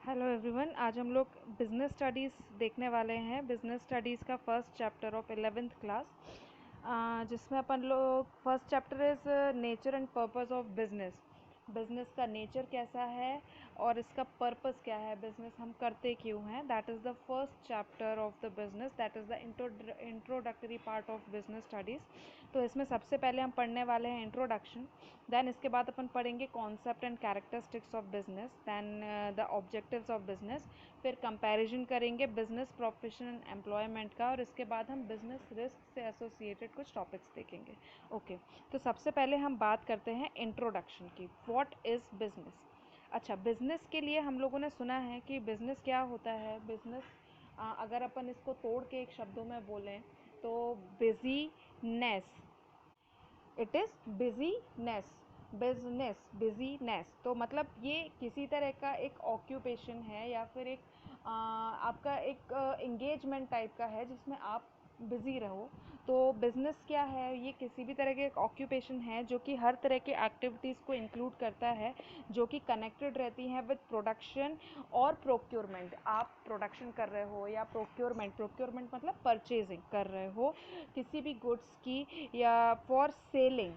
Hello everyone, आज हम लोग बिज़नेस स्टडीज़ देखने वाले हैं। बिज़नेस स्टडीज़ का first chapter of 11th class, जिसमें अपन लोग first chapter is nature and purpose of business. Business का नेचर कैसा है और इसका पर्पस क्या है, बिज़नेस हम करते क्यों हैं। That is the first chapter of the business, that is the introductory part of business studies. तो इसमें सबसे पहले हम पढ़ने वाले हैं इंट्रोडक्शन, देन इसके बाद अपन पढ़ेंगे concept and characteristics of business, then the objectives of business, फिर कंपैरिजन करेंगे बिजनेस प्रोफेशन एंड एम्प्लॉयमेंट का, और इसके बाद हम बिजनेस रिस्क से एसोसिएटेड कुछ टॉपिक्स देखेंगे। ओके, तो सबसे पहले हम बात करते हैं इंट्रोडक्शन की। What is business. अच्छा, बिजनेस के लिए हम लोगों ने सुना है कि बिजनेस क्या होता है। बिजनेस अगर अपन इसको तोड़ के एक शब्दों में बोलें तो business, it is business. Business तो मतलब ये किसी तरह का एक ऑक्यूपेशन है या फिर एक आपका एक एंगेजमेंट टाइप का है जिसमें आप बिज़ी रहो। तो बिज़नेस क्या है, ये किसी भी तरह के एक ऑक्यूपेशन है जो कि हर तरह के एक्टिविटीज़ को इंक्लूड करता है, जो कि कनेक्टेड रहती हैं विद प्रोडक्शन और प्रोक्योरमेंट। आप प्रोडक्शन कर रहे हो या प्रोक्योरमेंट मतलब परचेजिंग कर रहे हो किसी भी गुड्स की, या फॉर सेलिंग,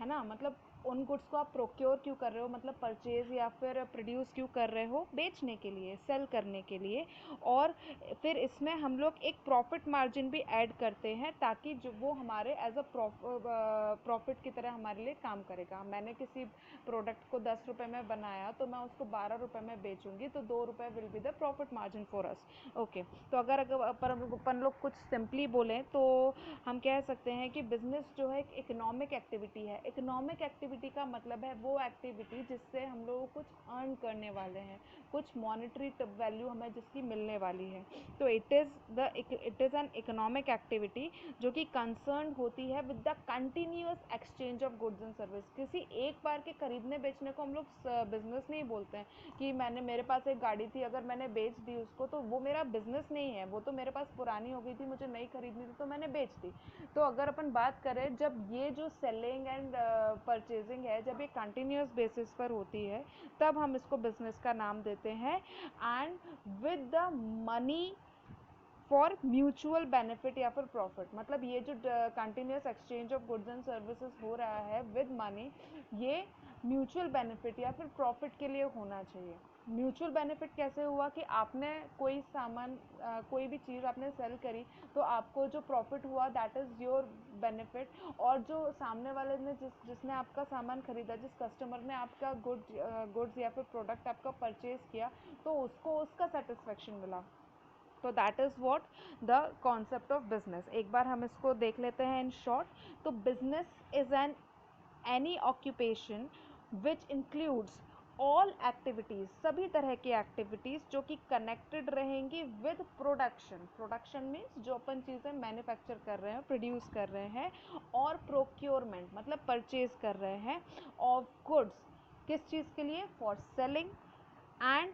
है ना। मतलब उन गुड्स को आप प्रोक्योर क्यों कर रहे हो, मतलब परचेज या फिर प्रोड्यूस क्यों कर रहे हो, बेचने के लिए, सेल करने के लिए। और फिर इसमें हम लोग एक प्रॉफिट मार्जिन भी ऐड करते हैं ताकि जो वो हमारे एज अ प्रॉफिट की तरह हमारे लिए काम करेगा। मैंने किसी प्रोडक्ट को 10 रुपये में बनाया तो मैं उसको 12 रुपये में बेचूंगी, तो 2 रुपये will be the profit margin for us. Okay, तो अगर अपन लोग कुछ सिंपली बोलें तो हम कह सकते हैं कि बिज़नेस जो है एक इकोनॉमिक एक्टिविटी है। इकोनॉमिक एक्टिविटी का मतलब है वो एक्टिविटी जिससे हम लोग कुछ अर्न करने वाले हैं, कुछ मॉनेटरी वैल्यू हमें जिसकी मिलने वाली है। तो it is an economic activity जो कि कंसर्न होती है with the continuous exchange of goods and service. किसी एक बार के खरीदने बेचने को हम लोग बिज़नेस नहीं बोलते हैं कि मेरे पास एक गाड़ी थी, अगर मैंने बेच दी उसको तो वो मेरा बिज़नेस नहीं है, वो तो मेरे पास पुरानी हो गई थी, मुझे नई खरीदनी थी तो मैंने बेच दी। तो अगर अपन बात करें, जब ये जो सेलिंग एंड परचेजिंग है, जब ये कंटिन्यूस बेसिस पर होती है, तब हम इसको बिजनेस का नाम देते हैं। And with the money for mutual benefit या फिर प्रॉफिट, मतलब ये जो continuous exchange of goods and services हो रहा है विद मनी, ये म्यूचुअल बेनिफिट या फिर प्रॉफिट के लिए होना चाहिए। म्यूचुअल बेनिफिट कैसे हुआ कि आपने कोई सामान कोई भी चीज़ आपने सेल करी तो आपको जो प्रॉफिट हुआ दैट इज़ योर बेनिफिट, और जो सामने वाले ने जिसने आपका सामान खरीदा, जिस कस्टमर ने आपका गुड्स या फिर प्रोडक्ट आपका परचेज किया, तो उसको उसका सेटिस्फेक्शन मिला। तो that is what the concept of business. एक बार हम इसको देख लेते हैं इन शॉर्ट। तो business is an any occupation which includes all activities, सभी तरह की एक्टिविटीज़ जो कि कनेक्टेड रहेंगी विद प्रोडक्शन। प्रोडक्शन मीन्स जो अपन चीज़ें मैन्युफैक्चर कर रहे हैं, प्रोड्यूस कर रहे हैं, और प्रोक्योरमेंट मतलब परचेज कर रहे हैं ऑफ गुड्स। किस चीज़ के लिए, फॉर सेलिंग। एंड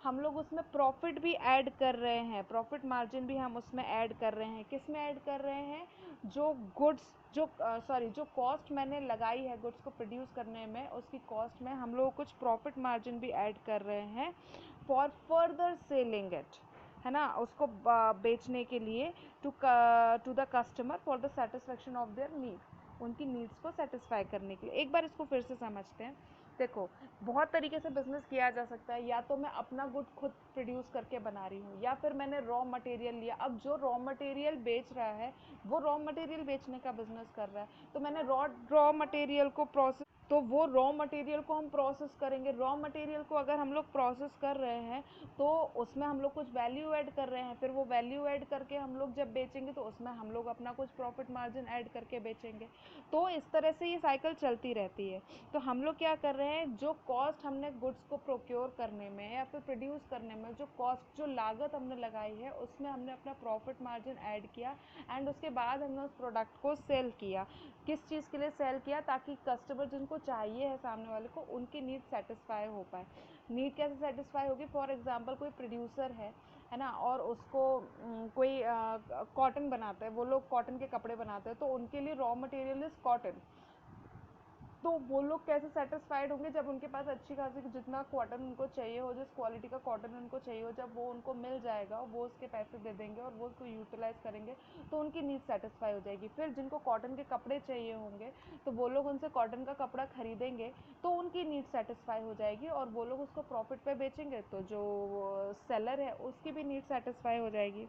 हम लोग उसमें प्रॉफिट भी ऐड कर रहे हैं, प्रॉफिट मार्जिन भी हम उसमें ऐड कर रहे हैं। किस में ऐड कर रहे हैं, जो गुड्स जो कॉस्ट मैंने लगाई है गुड्स को प्रोड्यूस करने में, उसकी कॉस्ट में हम लोग कुछ प्रॉफिट मार्जिन भी ऐड कर रहे हैं फॉर फर्दर सेलिंग इट, है ना, उसको बेचने के लिए, to the customer for the satisfaction of their need, उनकी नीड्स को सेटिस्फाई करने के लिए। एक बार इसको फिर से समझते हैं। देखो, बहुत तरीके से बिजनेस किया जा सकता है। या तो मैं अपना गुड खुद प्रोड्यूस करके बना रही हूँ, या फिर मैंने रॉ मटेरियल लिया। अब जो रॉ मटेरियल बेच रहा है वो रॉ मटेरियल बेचने का बिजनेस कर रहा है, तो मैंने रॉ मटेरियल को प्रोसेस, तो वो रॉ मटेरियल को हम प्रोसेस करेंगे। रॉ मटेरियल को अगर हम लोग प्रोसेस कर रहे हैं तो उसमें हम लोग कुछ वैल्यू ऐड कर रहे हैं, फिर वो वैल्यू ऐड करके हम लोग जब बेचेंगे तो उसमें हम लोग अपना कुछ प्रॉफिट मार्जिन ऐड करके बेचेंगे। तो इस तरह से ये साइकिल चलती रहती है। तो हम लोग क्या कर रहे हैं, जो कॉस्ट हमने गुड्स को प्रोक्योर करने में या फिर प्रोड्यूस करने में, जो कॉस्ट, जो लागत हमने लगाई है, उसमें हमने अपना प्रॉफिट मार्जिन ऐड किया, एंड उसके बाद हमने उस प्रोडक्ट को सेल किया। किस चीज़ के लिए सेल किया, ताकि कस्टमर जिनको चाहिए है सामने वाले को, उनकी नीड सेटिस्फाई हो पाए। नीड कैसे सेटिस्फाई होगी, फॉर एग्जांपल कोई प्रोड्यूसर है ना, और उसको कोई कॉटन बनाता है, वो लोग कॉटन के कपड़े बनाते हैं, तो उनके लिए रॉ मटेरियल इज़ कॉटन। तो वो लोग कैसे सेटिस्फाइड होंगे जब उनके पास अच्छी खासी जितना कॉटन उनको चाहिए हो, जिस क्वालिटी का कॉटन उनको चाहिए हो, जब वो उनको मिल जाएगा, वो उसके पैसे दे देंगे और वो उसको यूटिलाइज़ करेंगे, तो उनकी नीड सेटिस्फाई हो जाएगी। फिर जिनको कॉटन के कपड़े चाहिए होंगे तो वो लोग उनसे कॉटन का कपड़ा खरीदेंगे, तो उनकी नीड सेटिस्फाई हो जाएगी और वो लोग उसको प्रॉफिट पे बेचेंगे, तो जो सेलर है उसकी भी नीड सेटिस्फाई हो जाएगी।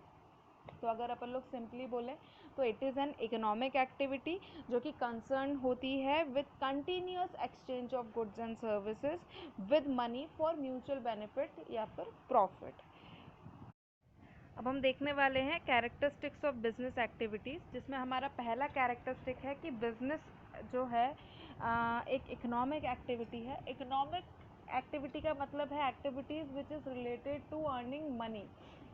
तो अगर अपन लोग सिंपली बोलें तो it is an economic activity जो कि कंसर्न होती है with continuous exchange of goods and services with money for mutual benefit या फिर प्रॉफिट। अब हम देखने वाले हैं कैरेक्टरिस्टिक्स ऑफ बिजनेस एक्टिविटीज़, जिसमें हमारा पहला कैरेक्टरिस्टिक है कि बिजनेस जो है एक इकोनॉमिक एक्टिविटी है। इकोनॉमिक एक्टिविटी का मतलब है activities which is related to earning money,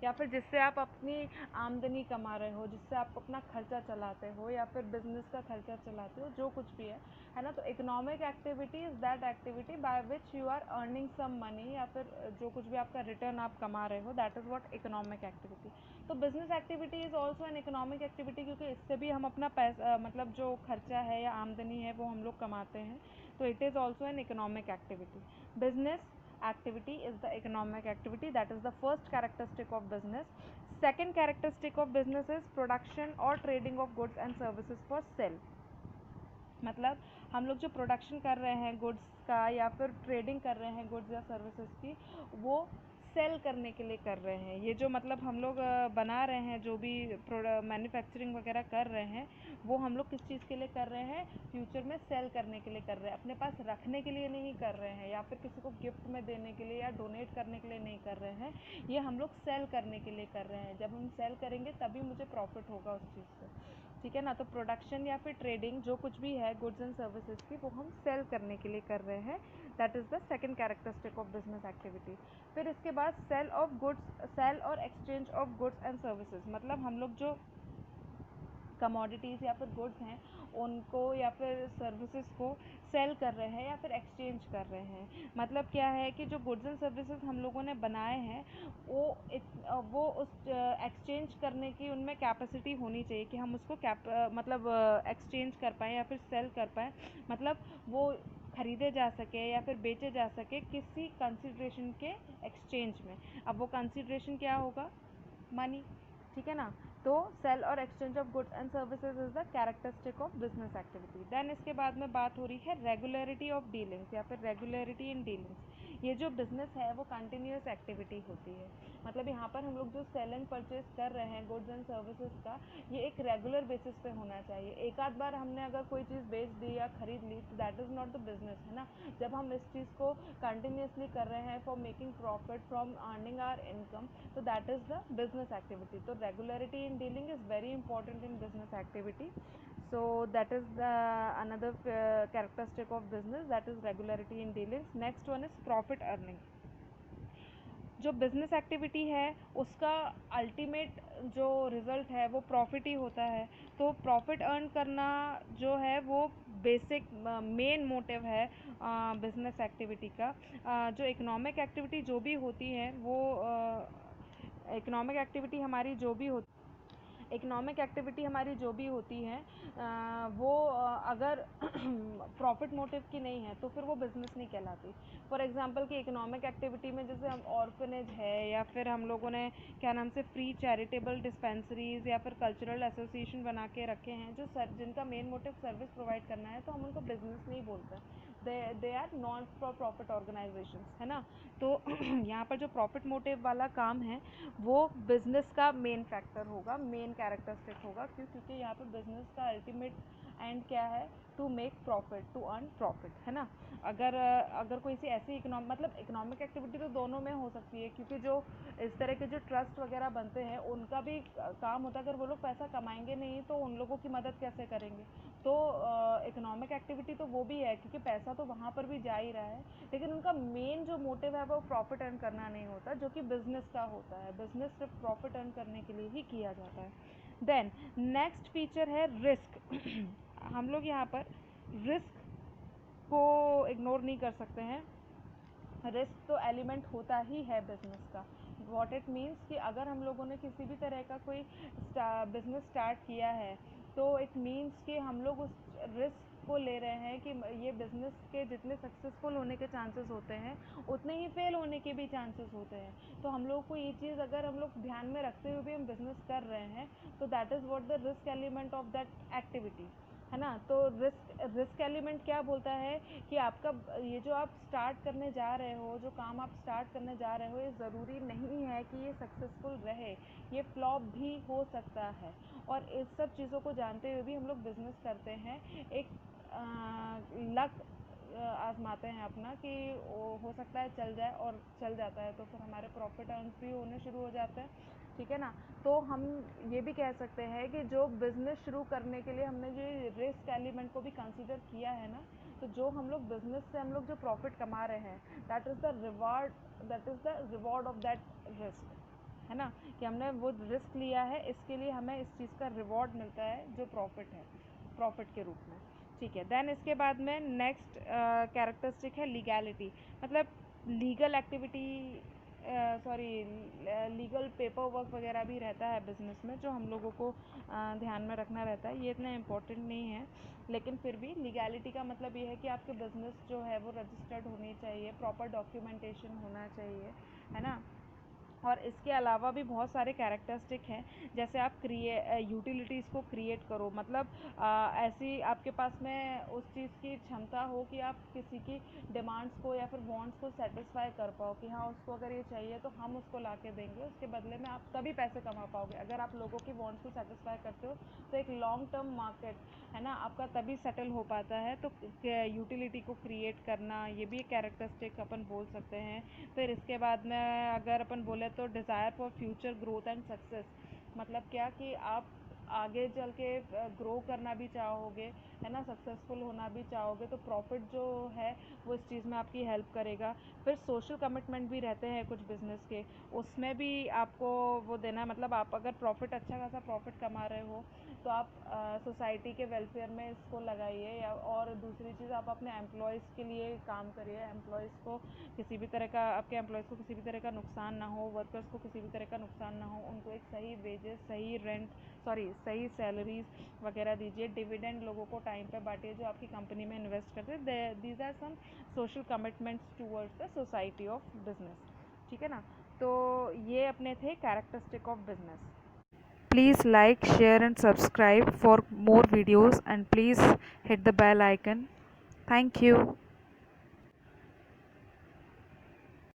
या फिर जिससे आप अपनी आमदनी कमा रहे हो, जिससे आप अपना खर्चा चलाते हो या फिर बिजनेस का खर्चा चलाते हो, जो कुछ भी है ना। तो economic activity is that activity by which you are earning some money, या फिर जो कुछ भी आपका रिटर्न आप कमा रहे हो, that is what economic activity. तो business activity is also an economic activity, क्योंकि इससे भी हम अपना पैसा मतलब जो खर्चा है या आमदनी है वो हम लोग कमाते हैं, तो it is also an economic activity. Business activity is the economic activity, that is the first characteristic of business. Second characteristic of business is production or trading of goods and services for sale। मतलब हम लोग जो production कर रहे हैं goods का या फिर ट्रेडिंग कर रहे हैं गुड्स या सर्विसेज की, वो सेल करने के लिए कर रहे हैं। ये जो मतलब हम लोग बना रहे हैं, जो भी मैन्युफैक्चरिंग वगैरह कर रहे हैं, वो हम लोग किस चीज़ के लिए कर रहे हैं, फ्यूचर में सेल करने के लिए कर रहे हैं, अपने पास रखने के लिए नहीं कर रहे हैं, या फिर किसी को गिफ्ट में देने के लिए या डोनेट करने के लिए नहीं कर रहे हैं, ये हम लोग सेल करने के लिए कर रहे हैं। जब हम सेल करेंगे तभी मुझे प्रॉफिट होगा उस चीज़ से, ठीक है ना। तो प्रोडक्शन या फिर ट्रेडिंग जो कुछ भी है गुड्स एंड सर्विसेज की, वो हम सेल करने के लिए कर रहे हैं, that is the second characteristic of business activity. फिर इसके बाद सेल ऑफ गुड्स, सेल और exchange of goods and services, मतलब हम लोग जो कमोडिटीज़ या फिर गुड्स हैं उनको या फिर सर्विसेज को सेल कर रहे हैं या फिर एक्सचेंज कर रहे हैं। मतलब क्या है कि जो गुड्स एंड सर्विसेज हम लोगों ने बनाए हैं वो उस एक्सचेंज करने की उनमें कैपेसिटी होनी चाहिए कि हम उसको मतलब एक्सचेंज कर पाएँ या फिर सेल कर पाएँ, मतलब वो खरीदे जा सके या फिर बेचे जा सके किसी कंसिडरेशन के एक्सचेंज में। अब वो कंसिडरेशन क्या होगा, मनी, ठीक है ना। तो सेल और exchange of goods and services is the characteristic of business activity. Then इसके बाद में बात हो रही है रेगुलरिटी ऑफ डीलिंग्स या फिर रेगुलरिटी इन डीलिंग्स। ये जो बिजनेस है वो कंटिन्यूस एक्टिविटी होती है, मतलब यहाँ पर हम लोग जो सेल एंड परचेज कर रहे हैं गुड्स एंड सर्विसेज का, ये एक रेगुलर बेसिस पे होना चाहिए। एक आध बार हमने अगर कोई चीज़ बेच दी या खरीद ली तो that is not the business, है ना। जब हम इस चीज़ को कंटिन्यूसली कर रहे हैं for making profit from earning our income, तो that is the business activity. तो regularity in dealing is very important in business activity. So that is the another characteristic of business, that is regularity in dealings. Next one is profit earning। जो business activity है उसका ultimate जो result है वो profit ही होता है। तो profit earn करना जो है वो बेसिक मेन मोटिव है बिजनेस एक्टिविटी का। जो इकोनॉमिक एक्टिविटी जो भी होती है वो इकोनॉमिक एक्टिविटी हमारी जो भी होती इकोनॉमिक एक्टिविटी हमारी जो भी होती है वो अगर प्रॉफिट मोटिव की नहीं है तो फिर वो बिज़नेस नहीं कहलाती। फॉर एग्जांपल कि इकोनॉमिक एक्टिविटी में जैसे हम ऑर्फनेज है या फिर हम लोगों ने क्या नाम से फ्री चैरिटेबल डिस्पेंसरीज़ या फिर कल्चरल एसोसिएशन बना के रखे हैं जो जिनका मेन मोटिव सर्विस प्रोवाइड करना है, तो हम उनको बिज़नेस नहीं बोलते, they are non for profit organisations, है ना। तो यहाँ पर जो प्रॉफिट मोटिव वाला काम है वो बिज़नेस का मेन फैक्टर होगा, मेन कैरेक्टरिस्टिक होगा, क्योंकि यहाँ पर बिज़नेस का अल्टीमेट एंड क्या है, to make profit, to earn profit, है ना। अगर कोई सी ऐसी मतलब इकोनॉमिक एक्टिविटी तो दोनों में हो सकती है, क्योंकि जो इस तरह के जो ट्रस्ट वगैरह बनते हैं उनका भी काम होता है, अगर वो लोग पैसा कमाएंगे नहीं तो उन लोगों की मदद कैसे करेंगे। तो इकोनॉमिक एक्टिविटी तो वो भी है क्योंकि पैसा तो वहाँ पर भी जा ही रहा है, लेकिन उनका मेन जो मोटिव है वो प्रॉफिट अर्न करना नहीं होता, जो कि बिजनेस का होता है। बिजनेस सिर्फ प्रॉफिट अर्न करने के लिए ही किया जाता है। देन नेक्स्ट फीचर है रिस्क। हम लोग यहाँ पर रिस्क को इग्नोर नहीं कर सकते हैं, रिस्क तो एलिमेंट होता ही है बिजनेस का। वॉट इट मीन्स कि अगर हम लोगों ने किसी भी तरह का कोई बिजनेस स्टार्ट किया है तो इट मीन्स कि हम लोग उस रिस्क को ले रहे हैं कि ये बिज़नेस के जितने सक्सेसफुल होने के चांसेस होते हैं उतने ही फेल होने के भी चांसेस होते हैं। तो हम लोग को ये चीज़ अगर हम लोग ध्यान में रखते हुए भी हम बिज़नेस कर रहे हैं तो that is what the risk element of that activity, है ना। तो रिस्क एलिमेंट क्या बोलता है कि आपका ये जो आप स्टार्ट करने जा रहे हो, जो काम आप स्टार्ट करने जा रहे हो, ये ज़रूरी नहीं है कि ये सक्सेसफुल रहे, ये फ्लॉप भी हो सकता है। और इस सब चीज़ों को जानते हुए भी हम लोग बिज़नेस करते हैं, एक लक आजमाते हैं अपना कि हो सकता है चल जाए, और चल जाता है तो फिर हमारे प्रॉफिट अर्न्स भी होने शुरू हो जाते हैं, ठीक है ना। तो हम ये भी कह सकते हैं कि जो बिज़नेस शुरू करने के लिए हमने जो रिस्क एलिमेंट को भी कंसीडर किया है ना, तो जो हम लोग बिज़नेस से हम लोग जो प्रॉफिट कमा रहे हैं that is the reward of that risk, है ना। कि हमने वो रिस्क लिया है, इसके लिए हमें इस चीज़ का रिवॉर्ड मिलता है जो प्रॉफिट है, प्रॉफिट के रूप में, ठीक है। देन इसके बाद में नेक्स्ट कैरेक्टरिस्टिक है लीगैलिटी, मतलब legal activity, sorry legal paper work वगैरह भी रहता है बिज़नेस में जो हम लोगों को ध्यान में रखना रहता है। ये इतना इम्पोर्टेंट नहीं है, लेकिन फिर भी लीगैलिटी का मतलब ये है कि आपके बिज़नेस जो है वो रजिस्टर्ड होनी चाहिए, प्रॉपर डॉक्यूमेंटेशन होना चाहिए, है ना। और इसके अलावा भी बहुत सारे कैरेक्टरिस्टिक हैं, जैसे आप यूटिलिटीज़ को क्रिएट करो, मतलब ऐसी आपके पास में उस चीज़ की क्षमता हो कि आप किसी की डिमांड्स को या फिर वांट्स को सेटिस्फाई कर पाओ कि हाँ उसको अगर ये चाहिए तो हम उसको ला के देंगे, उसके बदले में आप तभी पैसे कमा पाओगे। अगर आप लोगों की वांट्स को सेटिस्फाई करते हो तो एक लॉन्ग टर्म मार्केट, है ना, आपका तभी सेटल हो पाता है। तो यूटिलिटी को क्रिएट करना, ये भी एक कैरेक्टरिस्टिक अपन बोल सकते हैं। फिर इसके बाद में अगर अपन बोले तो desire for future growth and success, मतलब क्या कि आप आगे चल के ग्रो करना भी चाहोगे, है ना, सक्सेसफुल होना भी चाहोगे, तो प्रॉफिट जो है वो इस चीज़ में आपकी हेल्प करेगा। फिर सोशल कमिटमेंट भी रहते हैं कुछ बिज़नेस के, उसमें भी आपको वो देना, मतलब आप अगर प्रॉफिट, अच्छा खासा प्रॉफिट कमा रहे हो तो आप सोसाइटी के वेलफेयर में इसको लगाइए, या और दूसरी चीज़ आप अपने एम्प्लॉयज़ के लिए काम करिए, एम्प्लॉयज़ को किसी भी तरह का, आपके एम्प्लॉयज़ को किसी भी तरह का नुकसान ना हो, वर्कर्स को किसी भी तरह का नुकसान ना हो, उनको एक सही वेजेस, सही रेंट, सही सैलरीज वगैरह दीजिए, डिविडेंड लोगों को टाइम पे बांटिए जो आपकी कंपनी में इन्वेस्ट करते हैं। These are some social commitments towards the society of business, ठीक है ना। तो ये अपने थे characteristic of business. Please like, share and subscribe for more videos, and please hit the bell icon. Thank you.